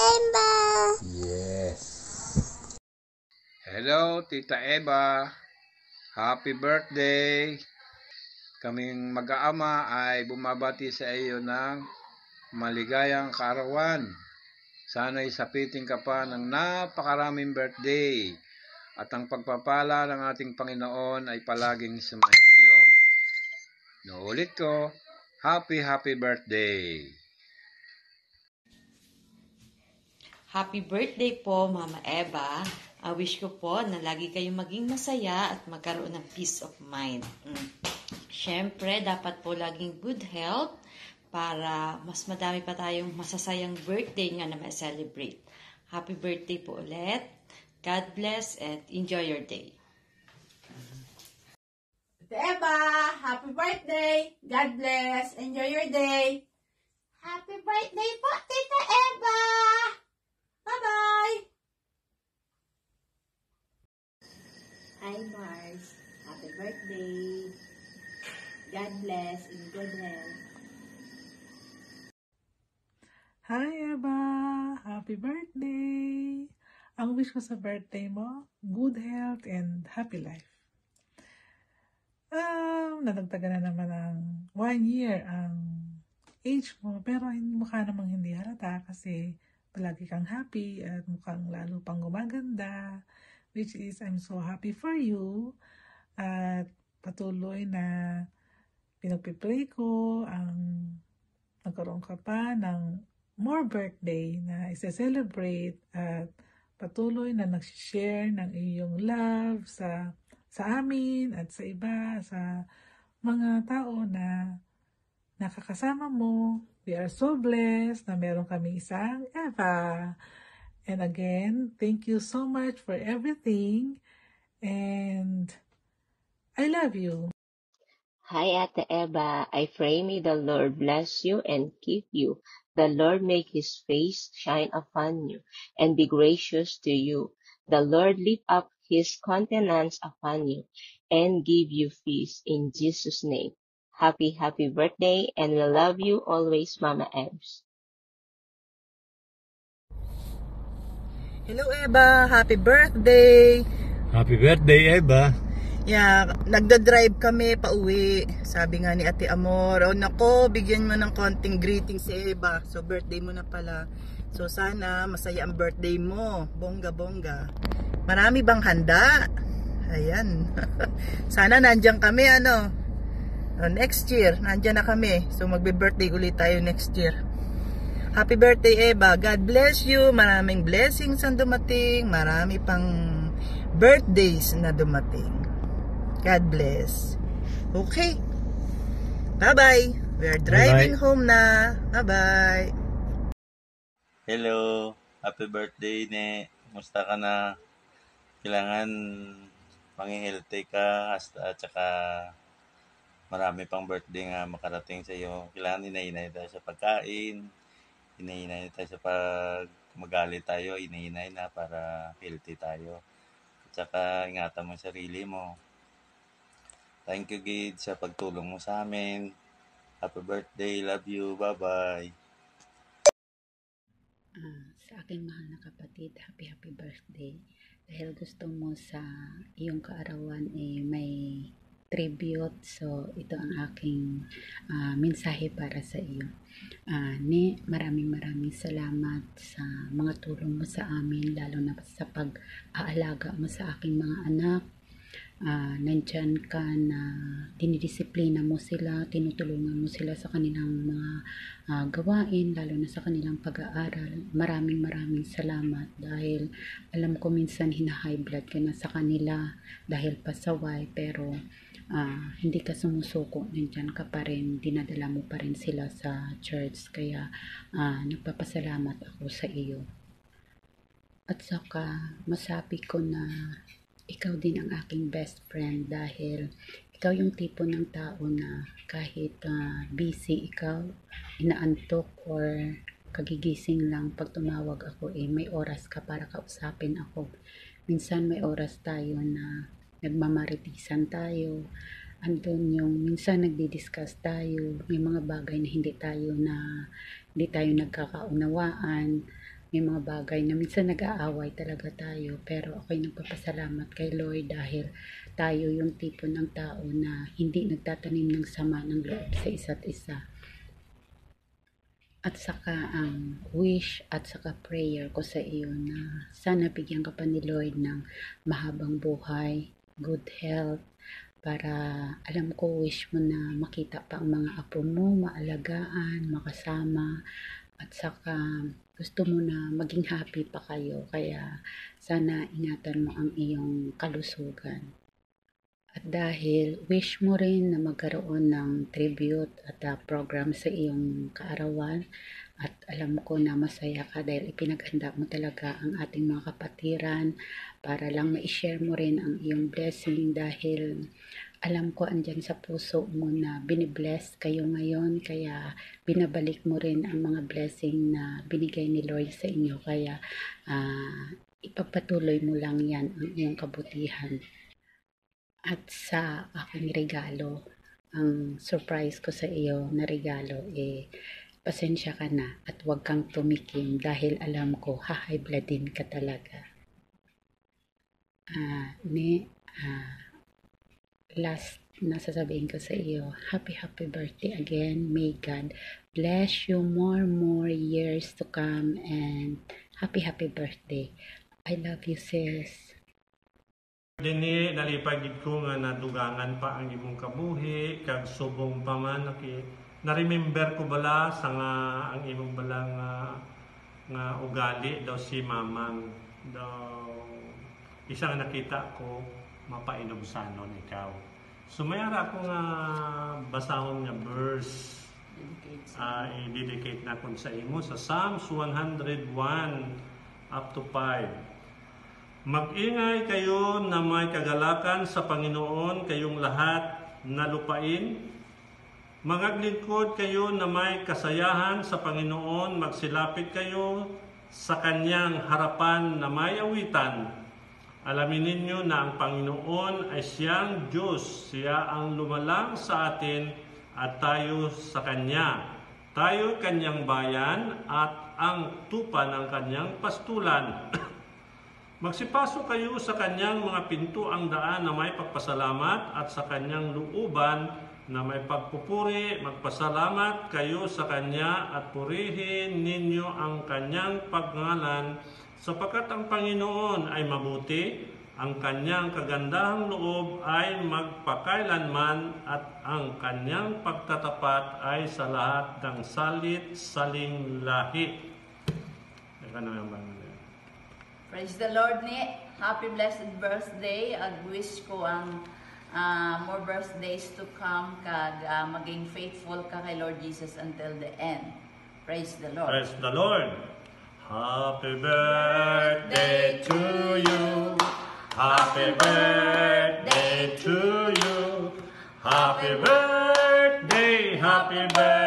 Emma. Yes. Hello, Tita Eva. Happy birthday! Kaming mag-aama ay bumabati sa iyo ng maligayang kaarawan. Sana'y sapitin ka pa ng napakaraming birthday at ang pagpapala ng ating Panginoon ay palaging sumainyo. Naulit ko, happy birthday! Happy birthday po, Mama Eva. Wish ko po na lagi kayong maging masaya at magkaroon ng peace of mind. Siyempre, dapat po laging good health para mas madami pa tayong masasayang birthday nga na ma-celebrate. Happy birthday po ulit. God bless and enjoy your day. Tita Eva, happy birthday! God bless! Enjoy your day! Happy birthday po, Tita Eva. Bye-bye! Hi Mars, happy birthday! God bless in good health. Hi Eva! Happy birthday! Ang wish ko sa birthday mo, good health and happy life. Nadagdagan na naman ang 1 year ang age mo, pero mukha namang hindi halata kasi palagi kang happy at mukhang lalo pang gumaganda, which is I'm so happy for you. At patuloy na pinagpipray ko ang nagkaroon ka pa ng more birthday na isa-celebrate at patuloy na nag-share ng iyong love sa amin at sa iba, sa mga tao na nakakasama mo. We are so blessed na meron kami isang Eva. And again, thank you so much for everything. And I love you. Hi, Ate Eva. I pray may the Lord bless you and keep you. The Lord make his face shine upon you and be gracious to you. The Lord lift up his countenance upon you and give you peace in Jesus' name. Happy birthday, and we love you always, Mama Ebs. Hello Eva, happy birthday! Happy birthday, Eva. Yeah, nagda-drive kami pauwi. Sabi nga ni Ate Amor, oh nako, bigyan mo ng konting greeting si Eva. So birthday mo na pala. So sana masaya ang birthday mo. Bongga. Marami bang handa? Ayan. Sana nandiyan kami next year, nandiyan na kami. So magbe-birthday ulit tayo next year. Happy birthday Eva. God bless you. Maraming blessings ang dumating. Marami pang birthdays na dumating. God bless. Okay. Bye-bye. We are driving home na. Bye-bye. Hello. Happy birthday, Ne. Kumusta ka na? Kailangan mangi-healthy ka at saka marami pang birthday nga makarating sa iyo. Kailangan inahinay tayo sa pagkain. Inahinay tayo sa pag magalit tayo. Inahinay na para healthy tayo. At saka ingatan mo sarili mo. Thank you, Gid, sa pagtulong mo sa amin. Happy birthday. Love you. Bye-bye. Sa aking mahal na kapatid, happy birthday. Dahil gusto mo sa iyong kaarawan may tribute, so ito ang aking mensahe para sa iyo. Maraming salamat sa mga tulong mo sa amin, lalo na sa pag-aalaga mo sa aking mga anak. Nandyan ka na dinidisiplina mo sila, tinutulungan mo sila sa kanilang mga gawain, lalo na sa kanilang pag-aaral. Maraming salamat dahil alam ko minsan hina-high blood ka na sa kanila dahil pasaway, pero hindi ka sumusuko, nandyan ka pa rin, dinadala mo pa rin sila sa church, kaya nagpapasalamat ako sa iyo. At saka masabi ko na ikaw din ang aking best friend dahil ikaw yung tipo ng tao na kahit busy ikaw, inaantok or kagigising lang, pag tumawag ako may oras ka para kausapin ako. Minsan may oras tayo na nagmamaritisan tayo, andun yung minsan nagdi-discuss tayo, may mga bagay na hindi tayo nagkakaunawaan. may mga bagay na minsan nag-aaway talaga tayo, pero ako'y nagpapasalamat kay Lord dahil tayo yung tipo ng tao na hindi nagtatanim ng sama ng loob sa isa't isa. At saka ang wish at saka prayer ko sa iyo na sana bigyan ka pa ni Lord ng mahabang buhay, good health, para alam ko wish mo na makita pa ang mga apo mo, maalagaan, makasama, at saka gusto mo na maging happy pa kayo, kaya sana ingatan mo ang iyong kalusugan. At dahil wish mo rin na magkaroon ng tribute at program sa iyong kaarawan, at alam ko na masaya ka dahil ipinaghanda mo talaga ang ating mga kapatiran para lang ma-share mo rin ang iyong blessing, dahil alam ko andyan sa puso mo na binibless kayo ngayon, kaya binabalik mo rin ang mga blessing na binigay ni Lord sa inyo, kaya ipagpatuloy mo lang yan ang iyong kabutihan. At sa aking regalo, ang surprise ko sa iyo na regalo, pasensya ka na at huwag kang tumikim dahil alam ko high blood din ka talaga. Last na sasabihin ko sa iyo, happy birthday again. May God bless you more years to come, and happy birthday. I love you, sis. Dini nalipagid ko nga nadugangan pa ang imong kabuhi kag subong pa man na-remember ko bala sa nga ang imong bala nga ugali daw si mamang daw isang nakita ko mapainomsanon ikaw. Sumayara ko nga basahon nga verse i-dedicate na kun sa imo sa Psalms 101 up to 5. Mag-ingay kayo na may kagalakan sa Panginoon kayong lahat na lupain. Magaglingkod kayo na may kasayahan sa Panginoon. Magsilapit kayo sa Kanyang harapan na may awitan. Alamin ninyo na ang Panginoon ay siyang Diyos. Siya ang lumalang sa atin at tayo sa Kanya. Tayo Kanyang bayan at ang tupa ng Kanyang pastulan. Magsipasok kayo sa Kanyang mga pintuang daan na may pagpasalamat at sa Kanyang looban na may pagpupuri. Magpasalamat kayo sa Kanya at purihin ninyo ang Kanyang pagngalan, sapagkat ang Panginoon ay mabuti, ang Kanyang kagandahang loob ay magpakailanman, at ang Kanyang pagtatapat ay sa lahat ng salit-saling lahi. Praise the Lord ni. Happy blessed birthday. At wish ko ang more birthdays to come kag maging faithful ka kay Lord Jesus until the end. Praise the Lord. Praise the Lord. Happy birthday to you. Happy birthday to you. Happy birthday. Happy birthday.